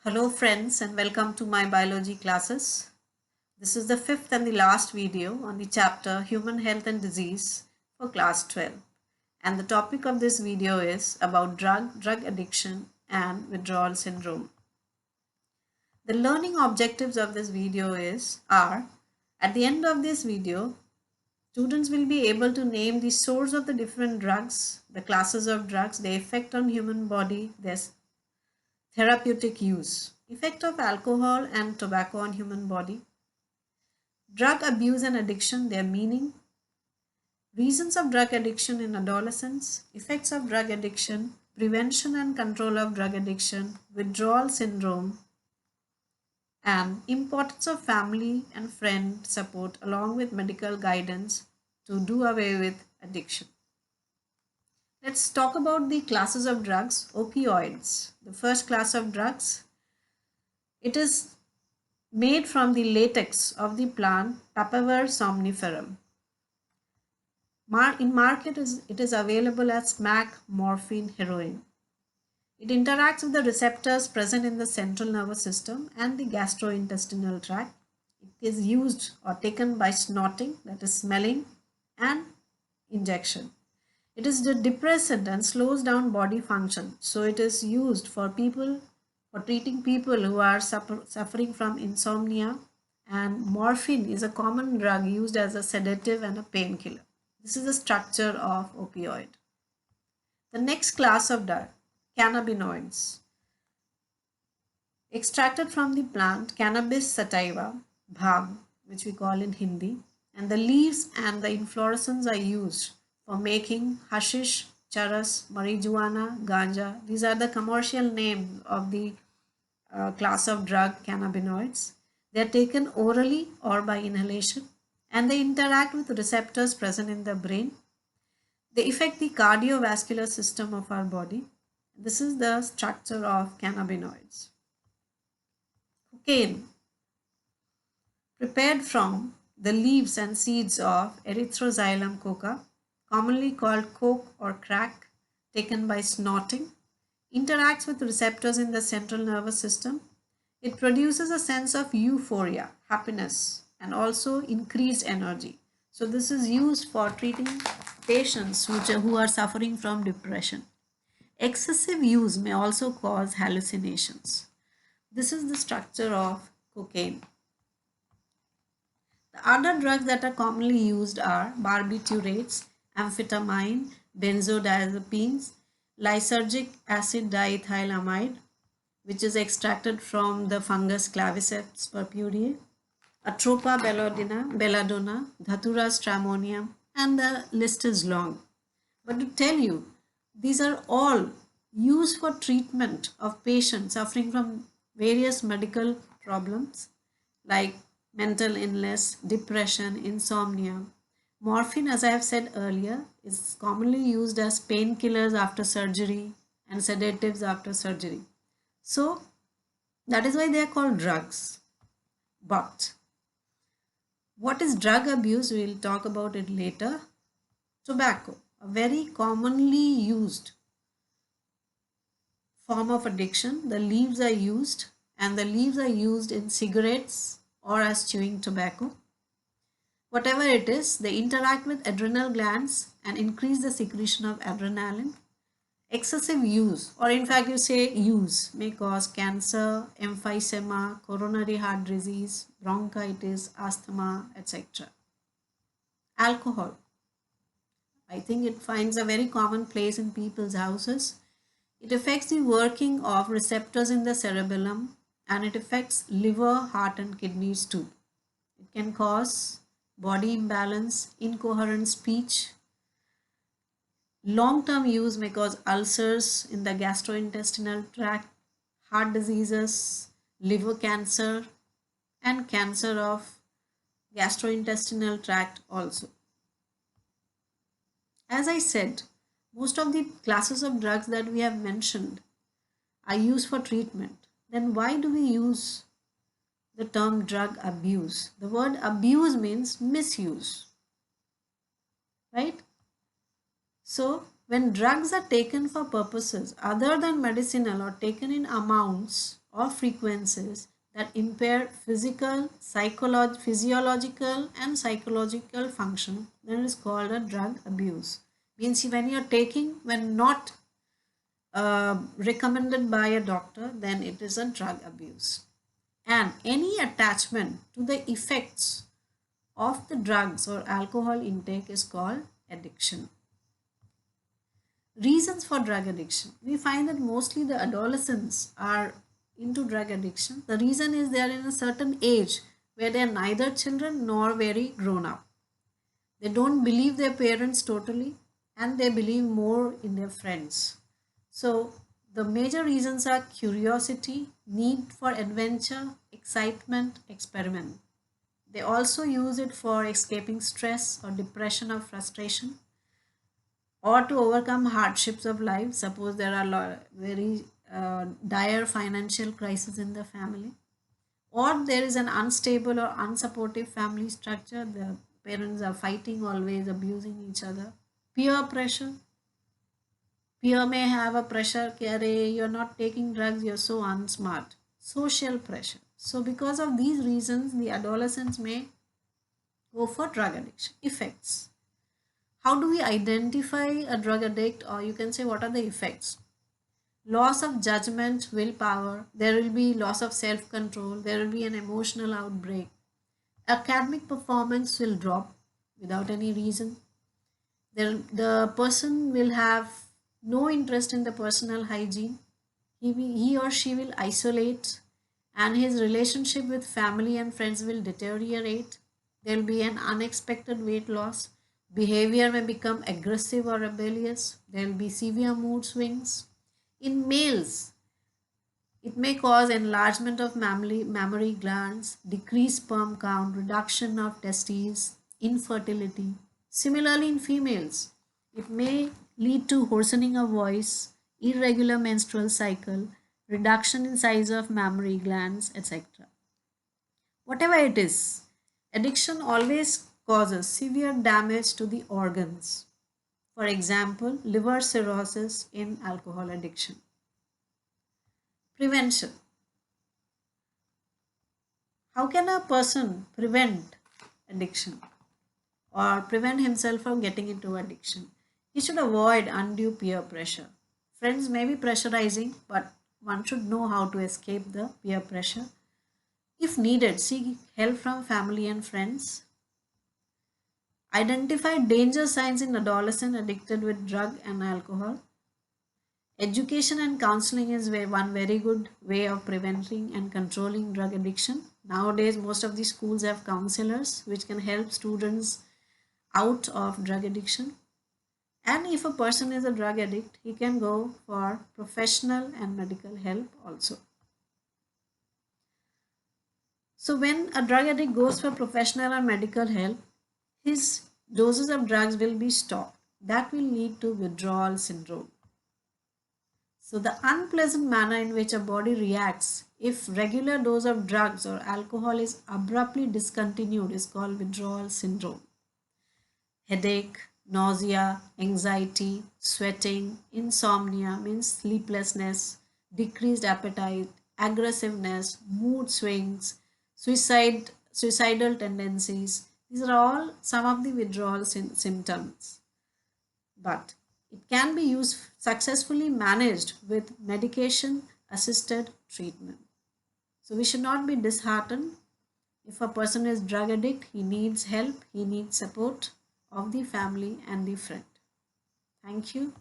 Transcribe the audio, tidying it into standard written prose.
Hello friends and welcome to my biology classes. This is the fifth and the last video on the chapter Human Health and Disease for class 12. And the topic of this video is about drug addiction and withdrawal syndrome. The learning objectives of this video are at the end of this video, students will be able to name the source of the different drugs, the classes of drugs, the effect on human body, their therapeutic use, effect of alcohol and tobacco on human body, drug abuse and addiction, their meaning, reasons of drug addiction in adolescents, effects of drug addiction, prevention and control of drug addiction, withdrawal syndrome, and importance of family and friend support along with medical guidance to do away with addiction. Let's talk about the classes of drugs. Opioids, the first class of drugs. It is made from the latex of the plant Papaver somniferum. In market, it is available as smack, morphine, heroin. It interacts with the receptors present in the central nervous system and the gastrointestinal tract. It is used or taken by snorting, that is smelling, and injection. It is the depressant and slows down body function. So it is used for treating people who are suffering from insomnia, and morphine is a common drug used as a sedative and a painkiller. This is the structure of opioid. The next class of drug, cannabinoids. Extracted from the plant Cannabis sativa, bhang, which we call in Hindi, and the leaves and the inflorescence are used for making hashish, charas, marijuana, ganja. These are the commercial names of the class of drug cannabinoids. They are taken orally or by inhalation, and they interact with receptors present in the brain. They affect the cardiovascular system of our body. This is the structure of cannabinoids. Cocaine, prepared from the leaves and seeds of Erythroxylum coca, commonly called coke or crack, taken by snorting, interacts with receptors in the central nervous system. It produces a sense of euphoria, happiness, and also increased energy. So this is used for treating patients who are suffering from depression. Excessive use may also cause hallucinations. This is the structure of cocaine. The other drugs that are commonly used are barbiturates, amphetamine, benzodiazepines, lysergic acid diethylamide, which is extracted from the fungus Claviceps purpurea, Atropa belladonna, Dhatura stramonium, and the list is long. But to tell you, these are all used for treatment of patients suffering from various medical problems like mental illness, depression, insomnia. Morphine, as I have said earlier, is commonly used as painkillers after surgery and sedatives after surgery. So that is why they are called drugs. But what is drug abuse? We will talk about it later. Tobacco, a very commonly used form of addiction. The leaves are used, and the leaves are used in cigarettes or as chewing tobacco. Whatever it is, they interact with adrenal glands and increase the secretion of adrenaline. Excessive use, or in fact you say use, may cause cancer, emphysema, coronary heart disease, bronchitis, asthma, etc. Alcohol, I think it finds a very common place in people's houses. It affects the working of receptors in the cerebellum, and it affects liver, heart and kidneys too. It can cause body imbalance, incoherent speech. Long-term use may cause ulcers in the gastrointestinal tract, heart diseases, liver cancer, and cancer of gastrointestinal tract also. As I said, most of the classes of drugs that we have mentioned are used for treatment. Then why do we use the term drug abuse? The word abuse means misuse, right? So when drugs are taken for purposes other than medicinal or taken in amounts or frequencies that impair physiological and psychological function, then it is called a drug abuse. Means when you are taking when not recommended by a doctor, then it is a drug abuse. And any attachment to the effects of the drugs or alcohol intake is called addiction. Reasons for drug addiction. We find that mostly the adolescents are into drug addiction. The reason is they are in a certain age where they are neither children nor very grown up. They don't believe their parents totally and they believe more in their friends. So the major reasons are curiosity, need for adventure, excitement, experiment. They also use it for escaping stress or depression or frustration, or to overcome hardships of life. Suppose there are very dire financial crisis in the family, or there is an unstable or unsupportive family structure. The parents are fighting always, abusing each other. Peer pressure. Peer may have a pressure, you're not taking drugs, you're so unsmart. Social pressure. So because of these reasons, the adolescents may go for drug addiction. Effects. How do we identify a drug addict, or you can say what are the effects? Loss of judgment, willpower, there will be loss of self-control, there will be an emotional outbreak. Academic performance will drop without any reason. The person will have no interest in the personal hygiene. He or she will isolate, and his relationship with family and friends will deteriorate. There will be an unexpected weight loss. Behavior may become aggressive or rebellious. There will be severe mood swings. In males, it may cause enlargement of mammary glands, decreased sperm count, reduction of testes, infertility. Similarly, in females, it may lead to hoarsening of voice, irregular menstrual cycle, reduction in size of mammary glands, etc. Whatever it is, addiction always causes severe damage to the organs. For example, liver cirrhosis in alcohol addiction. Prevention. How can a person prevent addiction or prevent himself from getting into addiction? He should avoid undue peer pressure. Friends may be pressurizing, but one should know how to escape the peer pressure. If needed, seek help from family and friends. Identify danger signs in adolescent addicted with drug and alcohol. Education and counseling is one very good way of preventing and controlling drug addiction. Nowadays, most of the schools have counselors which can help students out of drug addiction. And if a person is a drug addict, he can go for professional and medical help also. So when a drug addict goes for professional or medical help, his doses of drugs will be stopped. That will lead to withdrawal syndrome. So the unpleasant manner in which a body reacts if regular dose of drugs or alcohol is abruptly discontinued is called withdrawal syndrome. Headache, nausea, anxiety, sweating, insomnia means sleeplessness, decreased appetite, aggressiveness, mood swings, suicidal tendencies. These are all some of the withdrawal symptoms. But it can be used successfully managed with medication assisted treatment. So we should not be disheartened. If a person is drug addict, he needs help, he needs support of the family and the friend. Thank you.